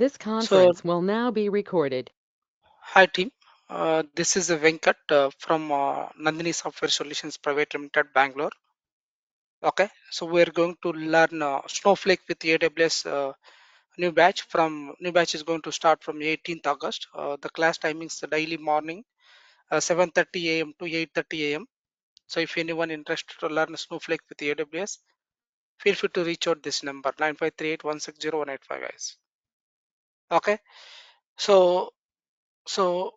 This conference will now be recorded. Hi team, this is Venkat from Nandini Software Solutions Private Limited, Bangalore. Okay, so we're going to learn Snowflake with AWS new batch is going to start from 18th August. The class timings the daily morning 7:30 a.m. to 8:30 a.m. So if anyone interested to learn Snowflake with AWS, feel free to reach out this number 9538160185 guys. Okay, so so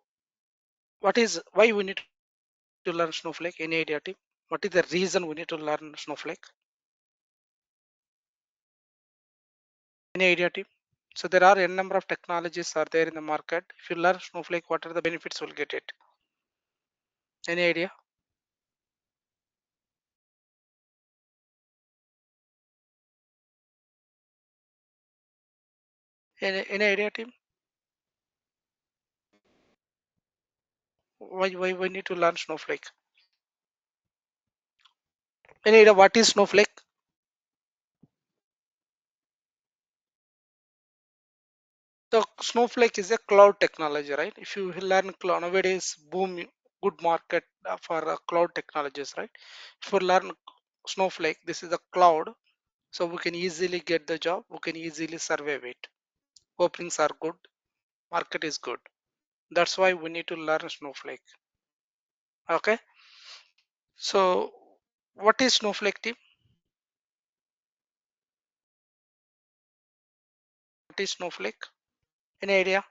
what is why we need to learn Snowflake? Any idea team? What is the reason we need to learn Snowflake? Any idea team? So there are a number of technologies are there in the market. If you learn Snowflake, what are the benefits you'll get it? Any idea? Any idea team? Why we need to learn Snowflake? Any idea what is Snowflake? So Snowflake is a cloud technology, right? If you learn cloud nowadays, boom, good market for cloud technologies, right? If you learn Snowflake, this is a cloud, so we can easily get the job. We can easily survive it. Openings are good, market is good. That's why we need to learn Snowflake. Okay. So what is Snowflake team? What is Snowflake? Any idea?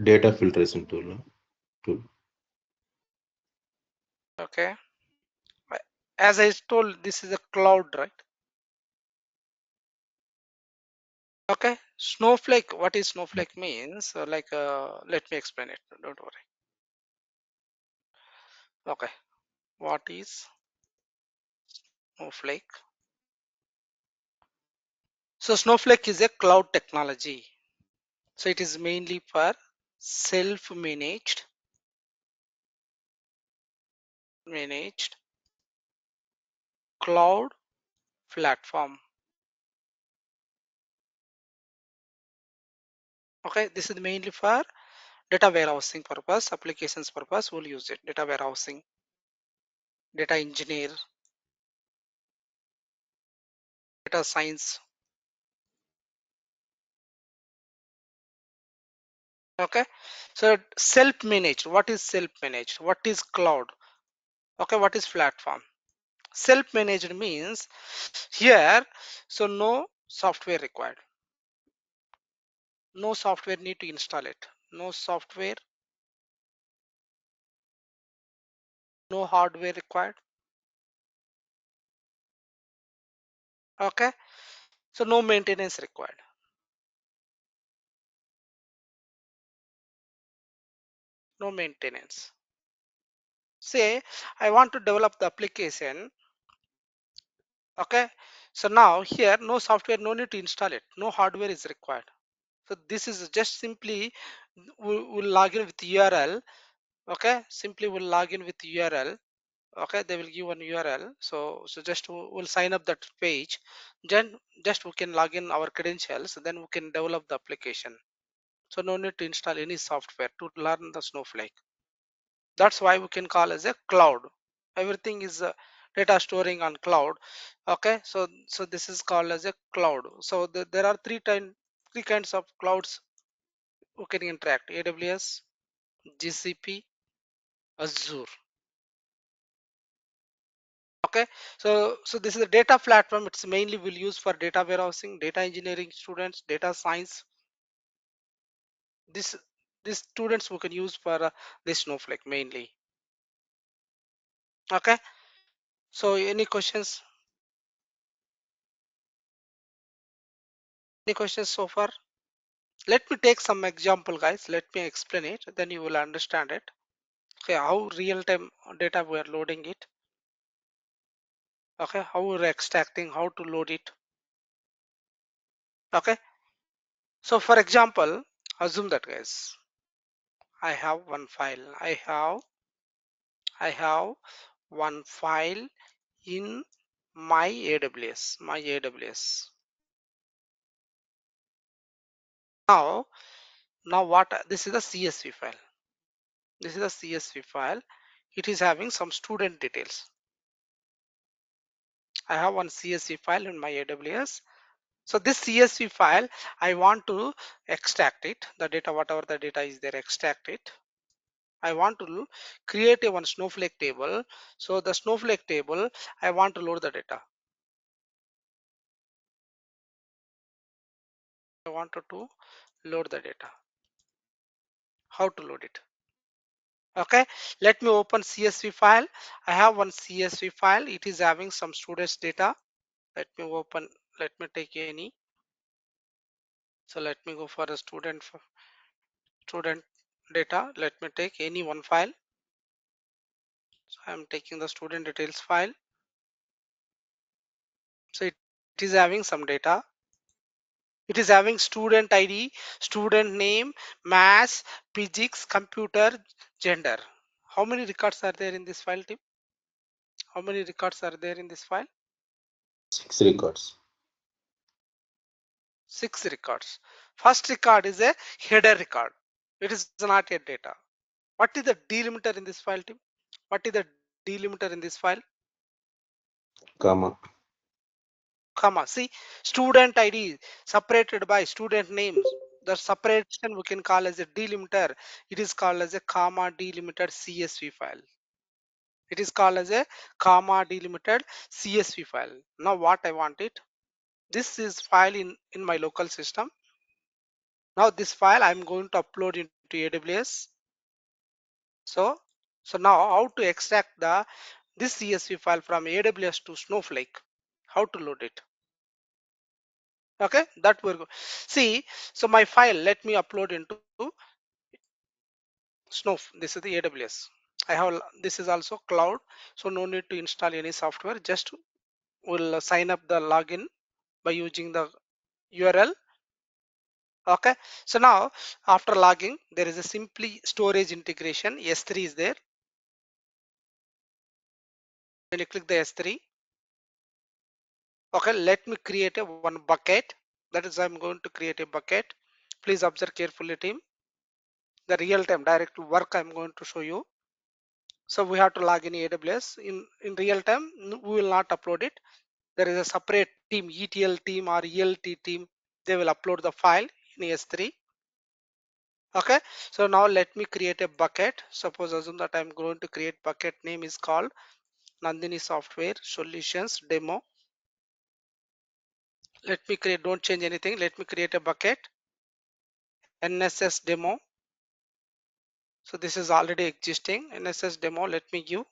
Data filtration tool. Okay. As I told, this is a cloud, right? Okay. Snowflake. What is Snowflake means? Let me explain it. Don't worry. Okay. What is Snowflake? So Snowflake is a cloud technology. So it is mainly for self-managed cloud platform. Okay, this is mainly for data warehousing purpose, applications purpose. We'll use it. Data warehousing, data engineer, data science. Okay, so self-managed. What is self-managed? What is cloud? Okay, what is platform? Self-managed means here, so no software required. No software need to install it. No software, no hardware required. Okay, so no maintenance required. No maintenance. Say I want to develop the application. Okay, so now here no software, no need to install it. No hardware is required. So this is just simply we'll log in with URL. Okay, simply we'll log in with URL. Okay, they will give one URL. So just we'll sign up that page. Then just we can log in our credentials. Then we can develop the application. So no need to install any software to learn the Snowflake. That's why we can call as a cloud. Everything is data storing on cloud. Okay, so this is called as a cloud. So there are three kinds of clouds who can interact: AWS, GCP, Azure. Okay, so this is a data platform. It's mainly will use for data warehousing, data engineering students, data science. This these students who can use for this Snowflake mainly. Okay, so any questions? Any questions so far? Let me take some example, guys. Let me explain it, then you will understand it. Okay, how real-time data we are loading it. Okay, how we're extracting, how to load it. Okay, so for example, assume that, guys, I have one file. I have one file in my AWS. Now what, this is the CSV file. This is the CSV file. It is having some student details. I have one CSV file in my AWS. So this CSV file, I want to extract it, the data, whatever the data is there, extract it. I want to create a one Snowflake table. So the Snowflake table, I want to load the data. I wanted to load the data. How to load it? Okay, let me open CSV file. I have one CSV file. It is having some students data. Let me open, let me take any. So let me go for the student data. Let me take any one file. So I am taking the student details file. So it is having some data. It is having student ID, student name, mass, physics, computer, gender. How many records are there in this file, team? How many records are there in this file? 6 records. 6 records. First record is a header record. It is not yet data. What is the delimiter in this file, team? What is the delimiter in this file? Comma. Comma. See, student ID separated by student names. The separation we can call as a delimiter. It is called as a comma delimited CSV file. It is called as a comma delimited CSV file. Now what I want it? This is file in my local system. Now this file I'm going to upload into AWS. So now how to extract this CSV file from AWS to Snowflake? How to load it? Okay, that will go. See, so my file, let me upload into Snow. This is the AWS. I have, this is also cloud, so no need to install any software. Just will sign up the login by using the URL. Okay, so now after logging, there is a simply storage integration. S3 is there. When you click the S3, okay, let me create a one bucket. That is, I'm going to create a bucket. Please observe carefully, team. The real time direct work I'm going to show you. So we have to log in AWS. In real time, we will not upload it. There is a separate team, ETL team or ELT team. They will upload the file in S3. Okay, so now let me create a bucket. Suppose assume that I'm going to create bucket name is called Nandini Software Solutions Demo. Let me create, don't change anything. Let me create a bucket NSS demo. So this is already existing NSS demo. Let me give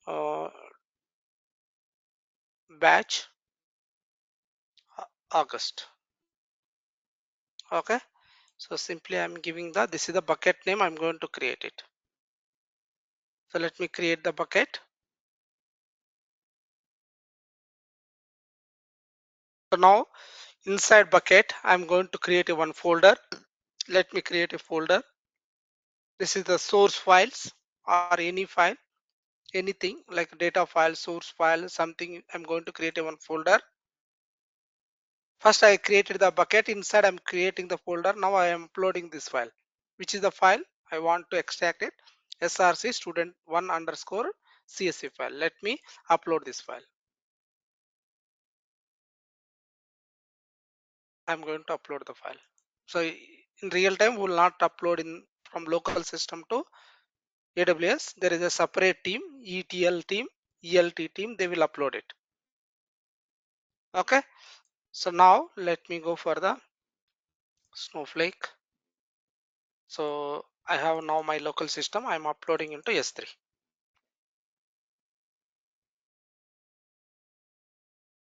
uh, batch August. Okay, so simply I'm giving this is the bucket name. I'm going to create it. So let me create the bucket. So now inside bucket, I'm going to create a one folder. Let me create a folder. This is the source files or any file, anything like data file, source file, something. I'm going to create a one folder. First I created the bucket. Inside I'm creating the folder. Now I am uploading this file, which is the file I want to extract it. src student one underscore csv file. Let me upload this file. I'm going to upload the file. So in real time we will not upload in from local system to AWS. There is a separate team, ETL team, ELT team. They will upload it. Okay, so now let me go for the Snowflake. So I have now my local system. I'm uploading into S3.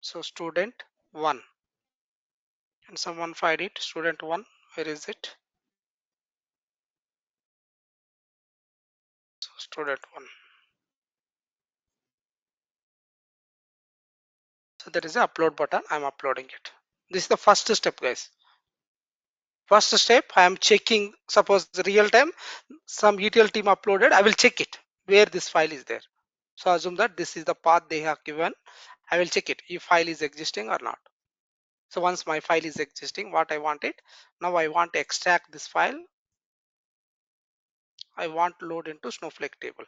So student 1, and someone find it. Student 1, where is it? So student 1. So there is a upload button. I'm uploading it. This is the first step, guys. First step, I am checking. Suppose the real time some ETL team uploaded, I will check it where this file is there. So assume that this is the path they have given. I will check it if file is existing or not. So once my file is existing, what I want it, now I want to extract this file. I want to load into Snowflake table.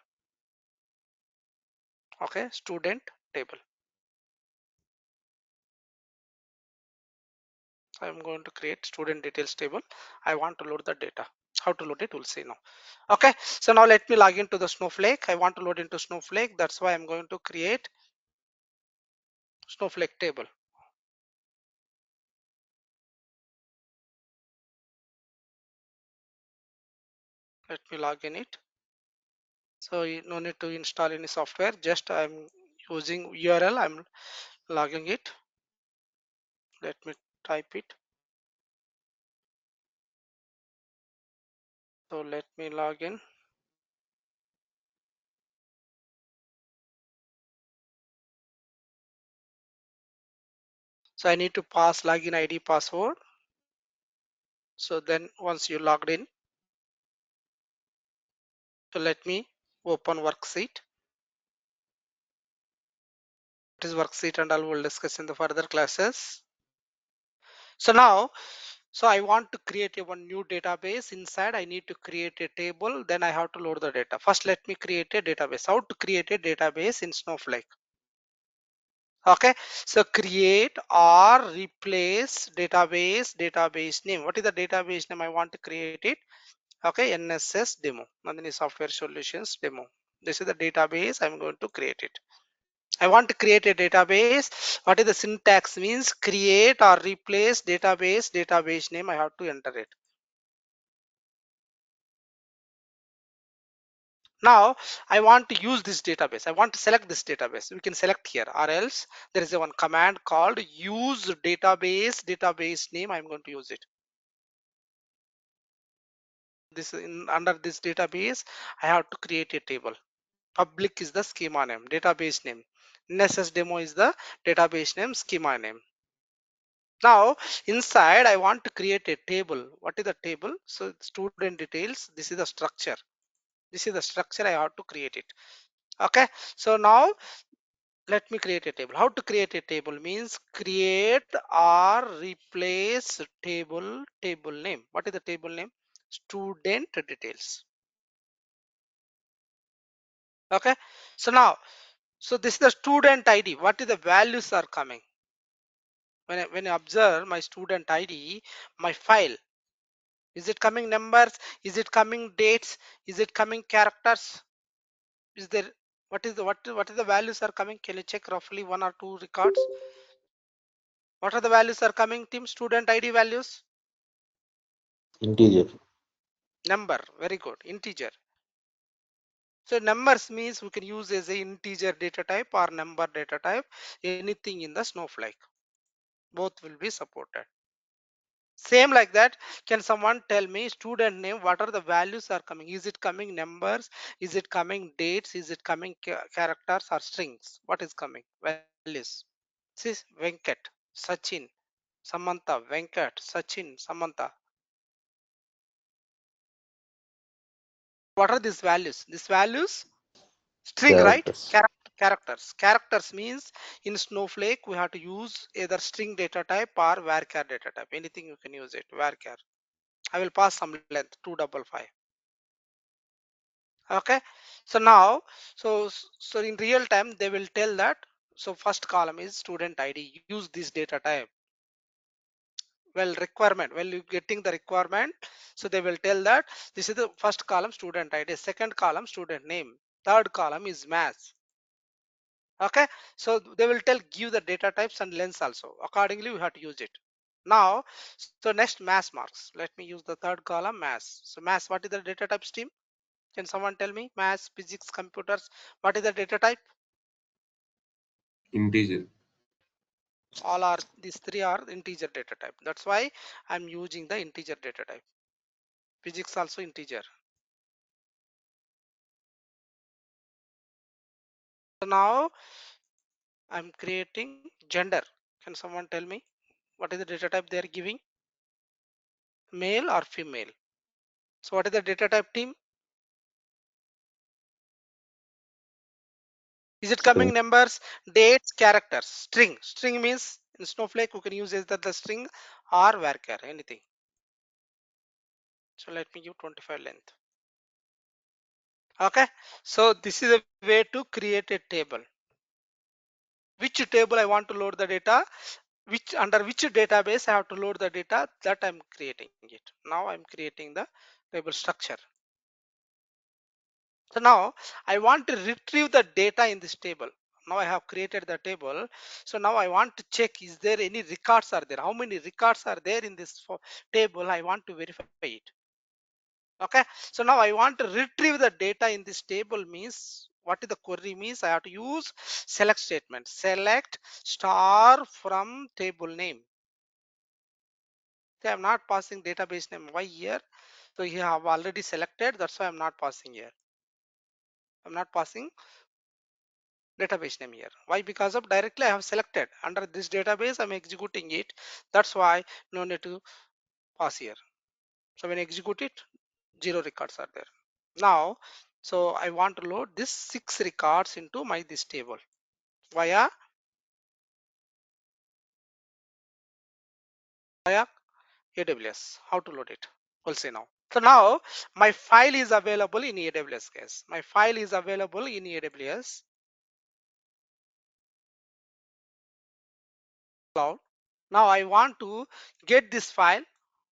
Okay, student table. I'm going to create student details table. I want to load the data. How to load it, we'll see now. Okay, so now let me log into the Snowflake. I want to load into Snowflake. That's why I'm going to create Snowflake table. Let me log in it. So you no need to install any software. Just I'm using URL. I'm logging it. Let me type it. So let me log in. So I need to pass login ID password. So then once you logged in, so let me open worksheet. It is worksheet and all we'll discuss in the further classes. So now, so I want to create a one new database. Inside I need to create a table. Then I have to load the data. First, let me create a database. How to create a database in Snowflake? Okay, so create or replace database name. What is the database name? I want to create it. Okay, NSS demo, Nandini Software Solutions demo. This is the database I'm going to create it. I want to create a database. What is the syntax? Means create or replace database name. I have to enter it. Now I want to use this database. I want to select this database. We can select here, or else there is a one command called use database name. I'm going to use it. This under this database, I have to create a table. Public is the schema name, database name. NSS demo is the database name, schema name. Now inside I want to create a table. What is the table? So student details. This is the structure. This is the structure I have to create it. Okay, so now let me create a table. How to create a table means create or replace table name. What is the table name? Student details. Okay, so now, so this is the student ID. What is the values are coming? When I observe my student ID, my file, is it coming numbers? Is it coming dates? Is it coming characters? Is there, what is the values are coming? Can you check roughly one or two records? What are the values are coming, team? Student ID values? Integer. Number, very good, integer. So numbers means we can use as a integer data type or number data type, anything in the Snowflake. Both will be supported. Same like that, can someone tell me student name, what are the values are coming? Is it coming numbers? Is it coming dates? Is it coming characters or strings? What is coming? Values. This is Venkat, Sachin, Samantha, Venkat, Sachin, Samantha. What are these values? These values, string, right? Characters. Characters means in Snowflake we have to use either string data type or varchar data type. Anything you can use it, varchar. I will pass some length 255. Okay, so now, so in real time they will tell that, so first column is student ID, use this data type. Well, requirement, well, you getting the requirement, so they will tell that this is the first column student ID, second column student name, third column is mass. Okay, so they will tell give the data types and lengths also, accordingly we have to use it. Now, so next mass marks, let me use the third column mass. So mass, what is the data type stream? Can someone tell me? Maths, physics, computers, what is the data type? Integer. All are, these three are integer data type. That's why I'm using the integer data type. Physics also integer. So now I'm creating gender. Can someone tell me what is the data type they are giving? Male or female? So what is the data type, team? Is it coming String. numbers, dates, characters? String. String means In Snowflake, you can use either the string or varchar, anything. So let me give 25 length. Okay, so this is a way to create a table. Which table I want to load the data, which under which database I have to load the data, that I'm creating it. Now I'm creating the table structure. So now I want to retrieve the data in this table. Now I have created the table. So now I want to check, is there any records are there? How many records are there in this table? I want to verify it. Okay, so now I want to retrieve the data in this table. Means what is the query means? I have to use select statement. Select star from table name. Okay, I'm not passing database name. Why here? So you have already selected, that's why I'm not passing here. I'm not passing database name here. Why? Because of directly I have selected under this database, I'm executing it. That's why no need to pass here. So when I execute it, 0 records are there. Now, so I want to load this 6 records into my this table via AWS. How to load it? We'll see now. So now my file is available in AWS, guys. My file is available in AWS cloud. Now I want to get this file.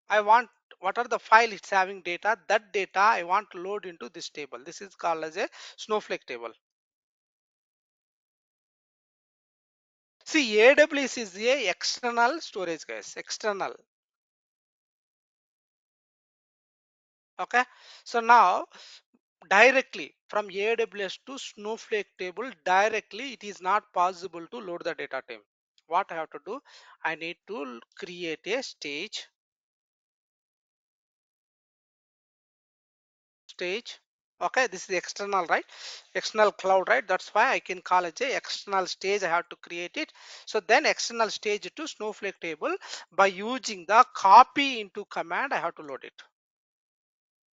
I want what are the file it's having data. That data I want to load into this table. This is called as a Snowflake table. See, AWS is a external storage, guys. External. Okay. So now directly from AWS to Snowflake table directly, it is not possible to load the data table. What I have to do? I need to create a stage. Okay, this is the external, right? External cloud, right? That's why I can call it a external stage. I have to create it. So then external stage to Snowflake table, by using the copy into command, I have to load it.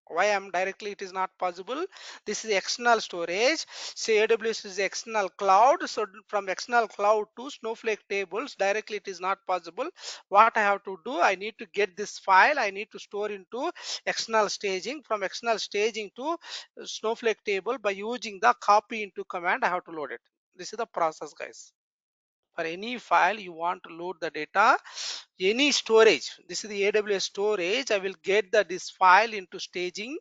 Why I'm directly it is not possible? This is external storage. So AWS is external cloud. So from external cloud to Snowflake tables directly it is not possible. What I have to do, I need to get this file, I need to store into external staging. From external staging to Snowflake table, by using the copy into command, I have to load it. This is the process, guys. For any file you want to load the data, any storage, this is the AWS storage, I will get this file into staging.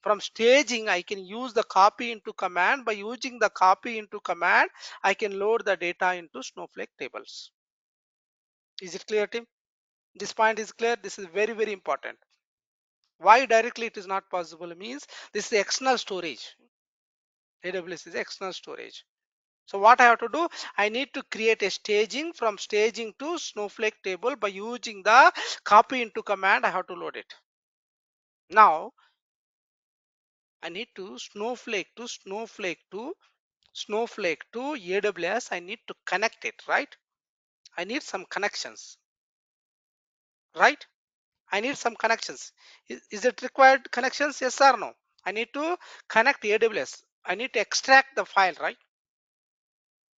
From staging I can use the copy into command. By using the copy into command, I can load the data into Snowflake tables. Is it clear, team? This point is clear. This is very, very important. Why directly it is not possible means this is external storage. AWS is external storage. So what I have to do, I need to create a staging. From staging to Snowflake table, by using the copy into command, I have to load it. Now I need to Snowflake to AWS. I need to connect it, right? I need some connections, right? I need some connections. Is it required connections? Yes or no? I need to connect AWS. I need to extract the file, right?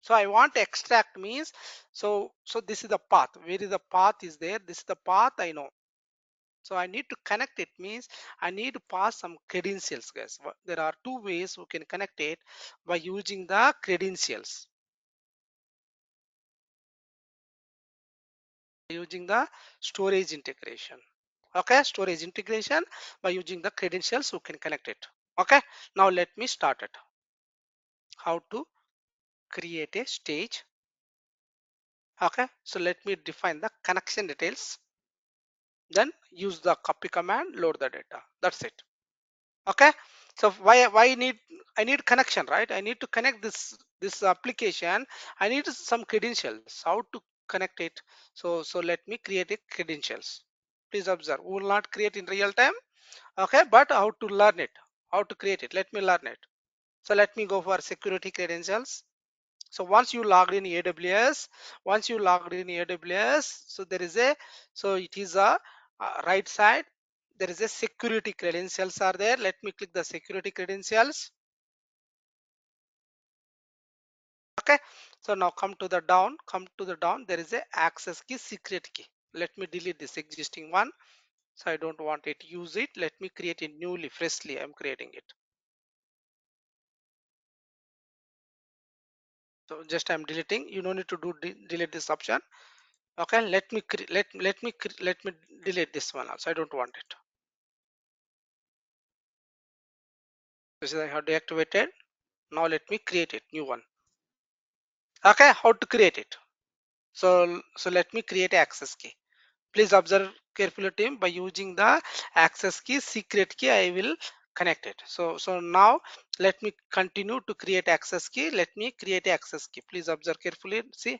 So I want to extract means, so this is the path. Where is the path is there? This is the path I know. So I need to connect it means I need to pass some credentials, guys. There are two ways we can connect it by using the credentials. Using the storage integration. Okay, storage integration, by using the credentials we can connect it. Okay, now let me start it. How to create a stage. Okay, so let me define the connection details, then use the copy command, load the data. That's it. Okay, so why I need connection, right? I need to connect this application. I need some credentials. How to connect it? So let me create a credentials. Please observe, we will not create in real time. Okay, but how to learn it, how to create it, let me learn it. So let me go for security credentials. So once you logged in AWS, so there is a, so it is a right side, there is a security credentials are there. Let me click the security credentials. Okay, so now come to the down, there is a access key, secret key. Let me delete this existing one, so I don't want it, use it. Let me create a newly, freshly I'm creating it. So just I'm deleting, you don't need to do delete this option. Okay, let me delete this one also, I don't want it. This is I have deactivated. Now let me create it, new one. Okay, how to create it? So let me create access key. Please observe carefully team, by using the access key, secret key, I will connect it. So now let me continue to create access key. Let me create access key. Please observe carefully. See,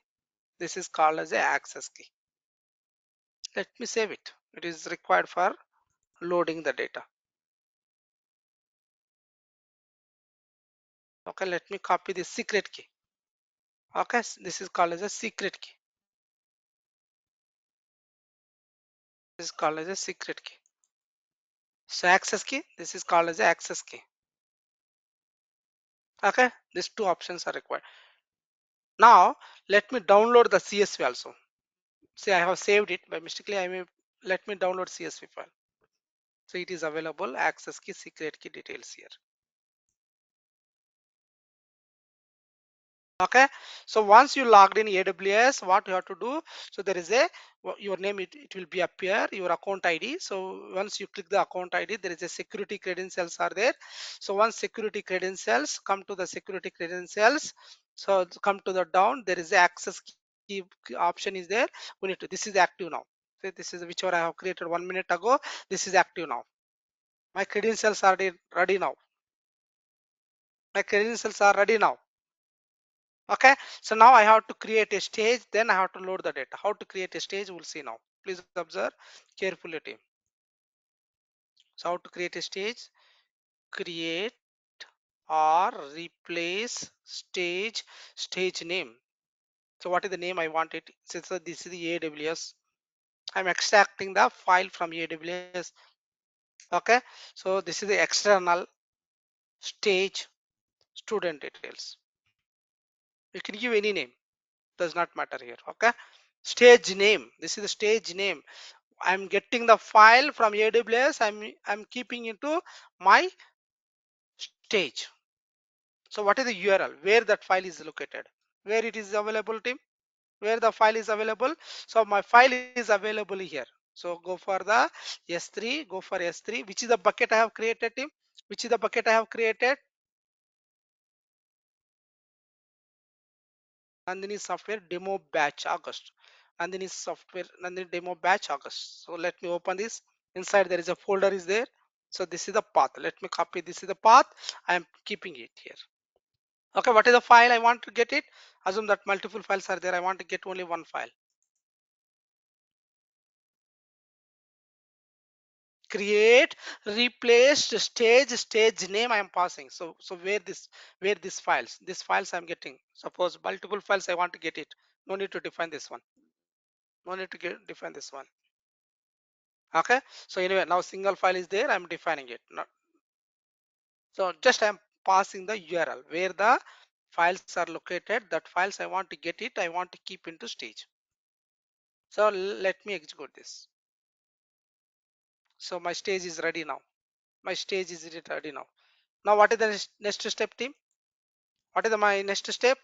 this is called as a access key. Let me save it. It is required for loading the data. Okay, let me copy the secret key. Okay, this is called as a secret key. This is called as a secret key. So access key, this is called as a access key. Okay, these two options are required. Now let me download the CSV also. See, I have saved it by mistakenly. Let me download CSV file. So it is available, access key, secret key details here. Okay, so once you logged in AWS, what you have to do, so there is a your name, it will be appear, your account ID. So once you click the account ID, there is a security credentials are there. So once security credentials, come to the security credentials, so come to the down, there is a access key option is there. We need to, this is active now. So this is whichever I have created 1 minute ago, this is active now. My credentials are ready now. My credentials are ready now. Okay, so now I have to create a stage, then I have to load the data. How to create a stage, we'll see now. Please observe carefully team. So how to create a stage? Create or replace stage name. So what is the name I want it? Since this is the AWS, I'm extracting the file from AWS. Okay, so this is the external stage student details. You can give any name, does not matter here. Okay, stage name, this is the stage name. I'm getting the file from AWS, I'm keeping into my stage. So what is the URL where that file is located, where it is available team, where the file is available? So my file is available here. So go for the S3, go for S3. Which is the bucket I have created team? Which is the bucket I have created? Nandini software demo batch August. Nandini software, Nandini demo batch August. So let me open this. Inside there is a folder is there. So this is the path. Let me copy. This is the path. I am keeping it here. Okay, what is the file I want to get it? Assume that multiple files are there. I want to get only one file. Create replaced stage name I am passing. So where this files, I'm getting. Suppose multiple files I want to get it. No need to define this one. No need to define this one. Okay, so anyway, now single file is there, I'm defining it. So just I'm passing the URL where the files are located. That files I want to get it, I want to keep into stage. So let me execute this. So my stage is ready now. My stage is ready now. Now what is the next step team? What is my next step?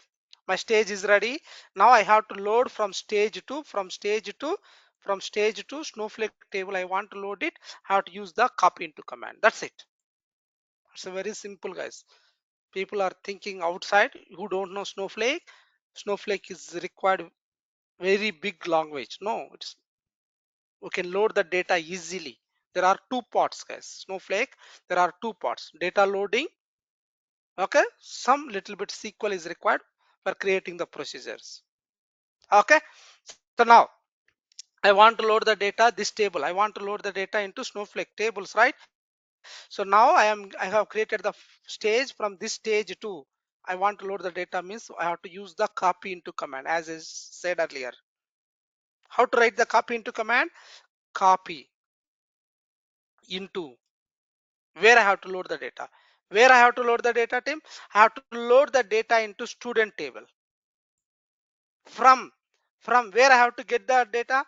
My stage is ready. Now I have to load from stage to Snowflake table. I want to load it. I have to use the copy into command. That's it. It's a very simple guys. People are thinking outside who don't know Snowflake. Snowflake is required very big language. No, it's, we can load the data easily. There are two parts guys. Snowflake, there are two parts, data loading. Okay, some little bit SQL is required for creating the procedures. Okay, so now I want to load the data, this table. I want to load the data into Snowflake tables, right? So now I have created the stage. From this stage to I want to load the data means I have to use the copy into command as I said earlier. How to write the copy into command? Copy into where I have to load the data. Where I have to load the data team? I have to load the data into student table. From where I have to get the data?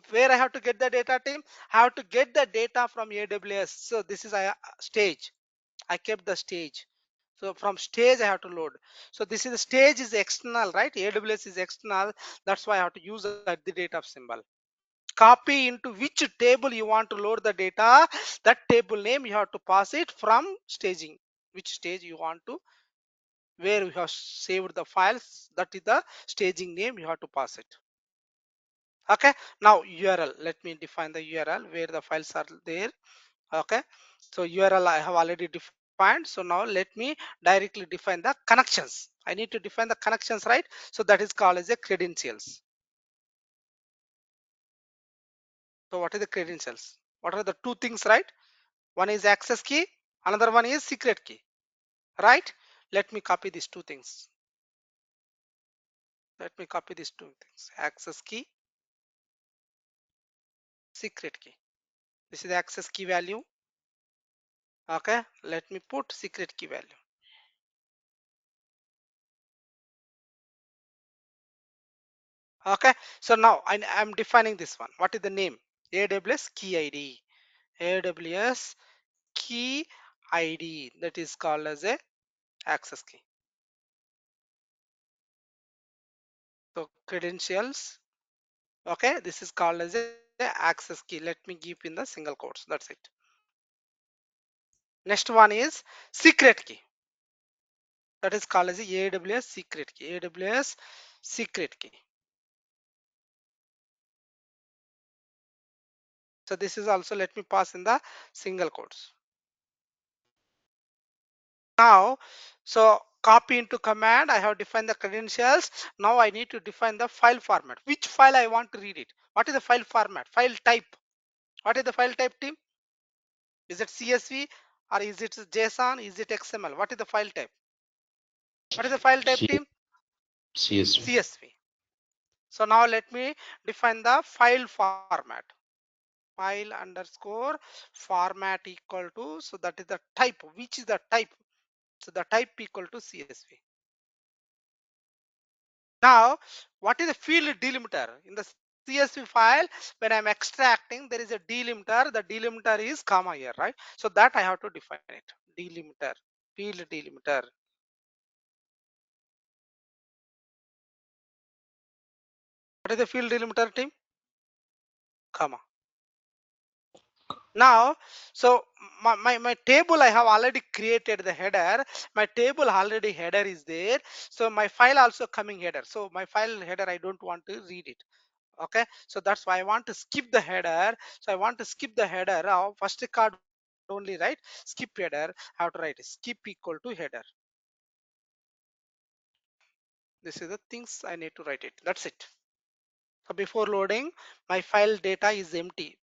Where I have to get the data, team? I have to get the data from AWS. So this is a stage. I kept the stage. So from stage I have to load. So this is the stage is external, right? AWS is external. That's why I have to use the data symbol. Copy into which table you want to load the data. That table name you have to pass it from staging. Which stage you want to, where you have saved the files, that is the staging name you have to pass it. Okay, now URL, let me define the URL where the files are there. Okay, so URL I have already defined. So now let me directly define the connections. I need to define the connections, right? So that is called as a credentials. So what are the credentials? What are the two things, right? One is access key, another one is secret key, right? Let me copy these two things. Let me copy these two things. Access key, secret key. This is the access key value. Okay, let me put secret key value. Okay, so now I'm defining this one. What is the name? AWS key ID. AWS key ID, that is called as a access key. So credentials. Okay, this is called as a access key. Let me give in the single quotes. That's it. Next one is secret key. That is called as a AWS secret key. AWS secret key. So this is also, let me pass in the single quotes. Now, so copy into command, I have defined the credentials. Now I need to define the file format. Which file I want to read it? What is the file format? File type. What is the file type, team? Is it CSV or is it JSON? Is it XML? What is the file type? What is the file type, team? CSV. CSV. So now let me define the file format. File underscore format equal to, so that is the type. Which is the type? So the type equal to CSV. Now, what is the field delimiter? In the CSV file, when I'm extracting, there is a delimiter. The delimiter is comma here, right? So that I have to define it. Delimiter, field delimiter. What is the field delimiter, team? Comma. Now, so my table, I have already created the header. My table already header is there. So my file also coming header. So my file header, I don't want to read it. Okay, so that's why I want to skip the header. So I want to skip the header of first record only, right? Skip header. I have to write skip equal to header. This is the things I need to write it. That's it. So before loading, my file data is empty.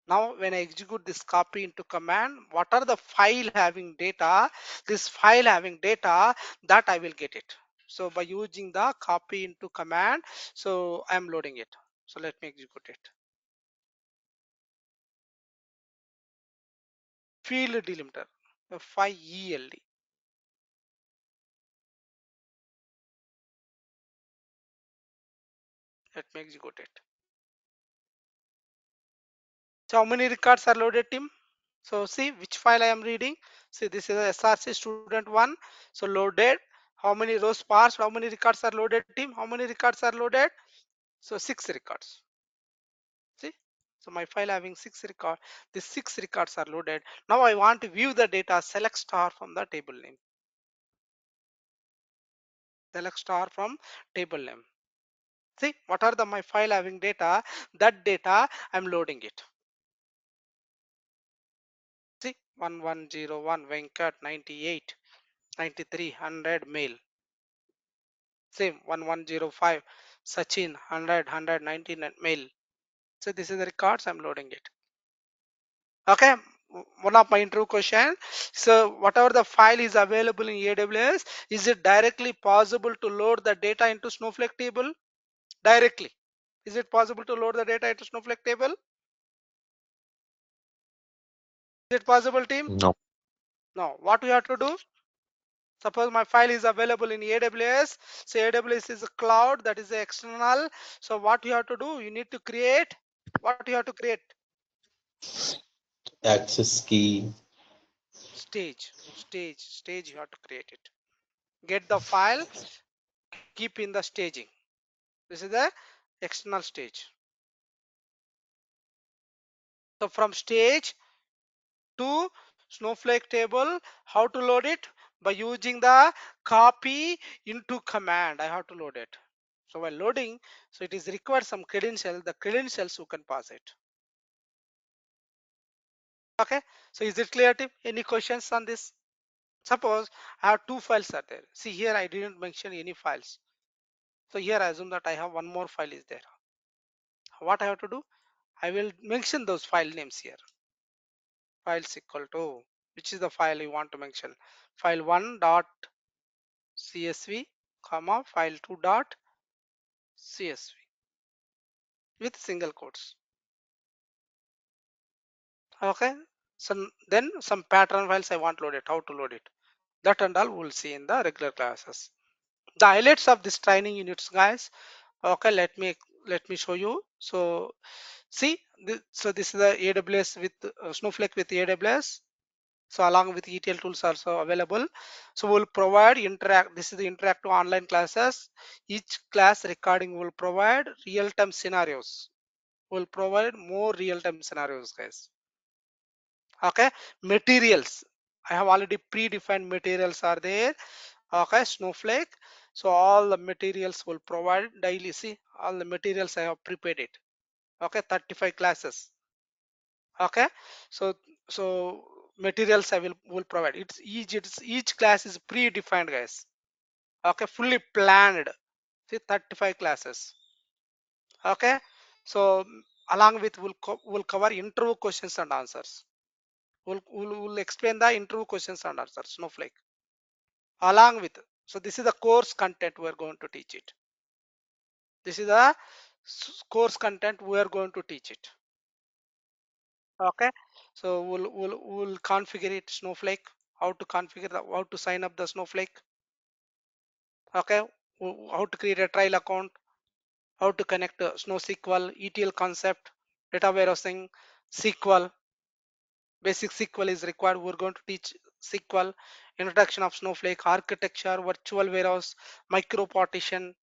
Now when I execute this copy into command, what are the file having data? This file having data, that I will get it. So by using the copy into command, so I'm loading it. So let me execute it. Field delimiter, FIELD. Let me execute it. So how many records are loaded, team? So see which file I am reading. See, this is a SRC student one. So loaded. How many rows parsed? How many records are loaded, team? How many records are loaded? So 6 records. See, so my file having 6 records. These 6 records are loaded. Now I want to view the data. Select star from the table name. Select star from table name. See, what are the my file having data? That data I'm loading it. See, 1101 Venkat 98 93 100 mail. Same 1105 Sachin 100 mail. So this is the records I'm loading it. Okay, one of my interview question. So whatever the file is available in AWS, is it directly possible to load the data into Snowflake table? Directly. Is it possible to load the data into Snowflake table? Is it possible, team? No. No. What we have to do? Suppose my file is available in AWS. So AWS is a cloud, that is the external. So what you have to do, you need to create, what you have to create? Access key. Stage you have to create it. Get the file, keep in the staging. This is the external stage. So from stage to Snowflake table, how to load it? By using the copy into command, I have to load it. So while loading, so it is required some credential, the credentials you can pass it. Okay, so is it clear, team? Any questions on this? Suppose I have two files are there. See here, I didn't mention any files. So here I assume that I have one more file is there. What I have to do? I will mention those file names here. Files equal to, which is the file you want to mention? File 1 dot CSV, comma file 2 dot CSV with single quotes. Okay. So then some pattern files I want loaded. How to load it? That and all we'll see in the regular classes. The highlights of this training units, guys. Okay, let me show you. So see, so this is the AWS with Snowflake with AWS. So along with ETL tools also available. So we'll provide interact. This is the interactive online classes. Each class recording will provide real-time scenarios. Will provide more real-time scenarios, guys. Okay, materials. I have already predefined materials are there. Okay, Snowflake. So all the materials will provide daily. See, all the materials I have prepared it. Okay, 35 classes. Okay, so materials I will provide. Each class is predefined, guys. Okay, fully planned. See, 35 classes. Okay, so along with we'll cover interview questions and answers. We'll explain the interview questions and answers, Snowflake. Along with, so this is the course content we're going to teach it. This is the course content we're going to teach it. Okay, so we'll configure it Snowflake. How to configure how to sign up the Snowflake. Okay, how to create a trial account, how to connect SnowSQL, ETL concept, data warehousing, SQL. Basic SQL is required. We're going to teach SQL, introduction of Snowflake, architecture, virtual warehouse, micro partition.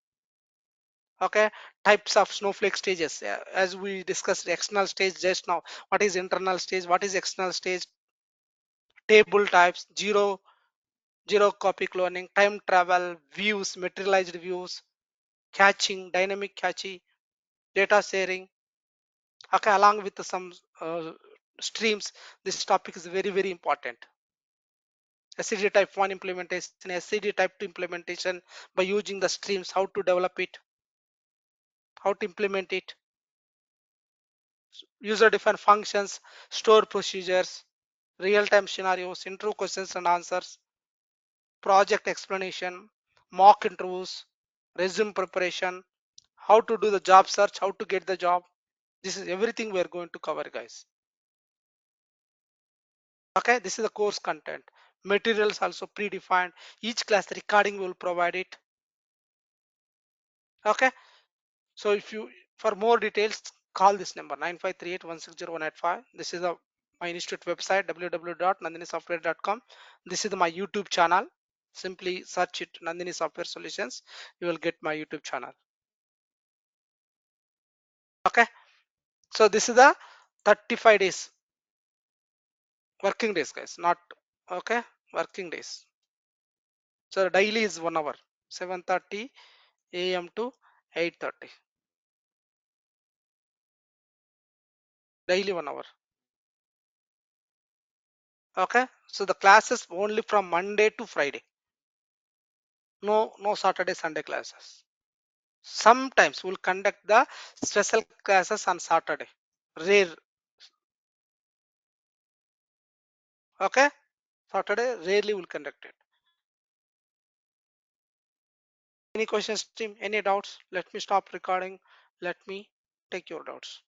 Okay, types of Snowflake stages. As we discussed external stage just now. What is internal stage? What is external stage? Table types, zero copy cloning, time travel, views, materialized views, caching, dynamic caching, data sharing. Okay, along with some streams. This topic is very important. SCD type 1 implementation, SCD type 2 implementation by using the streams, how to develop it, how to implement it, user defined functions, store procedures, real-time scenarios, interview questions and answers, project explanation, mock interviews, resume preparation, how to do the job search, how to get the job. This is everything we are going to cover, guys. Okay, this is the course content. Materials also predefined. Each class recording will provide it. Okay, so if you for more details call this number 9538160185. This is my institute website www.nandinisoftware.com. This is my YouTube channel. Simply search it Nandini Software Solutions. You will get my YouTube channel. Okay, so this is the 35 days working days, guys, not okay, working days. So daily is 1 hour, 7:30 a.m. to 8:30. Daily 1 hour. Okay, so the classes only from Monday to Friday. No Saturday Sunday classes. Sometimes we'll conduct the special classes on Saturday. Rare. Okay, Saturday rarely we'll conduct it. Any questions, team? Any doubts? Let me stop recording. Let me take your doubts.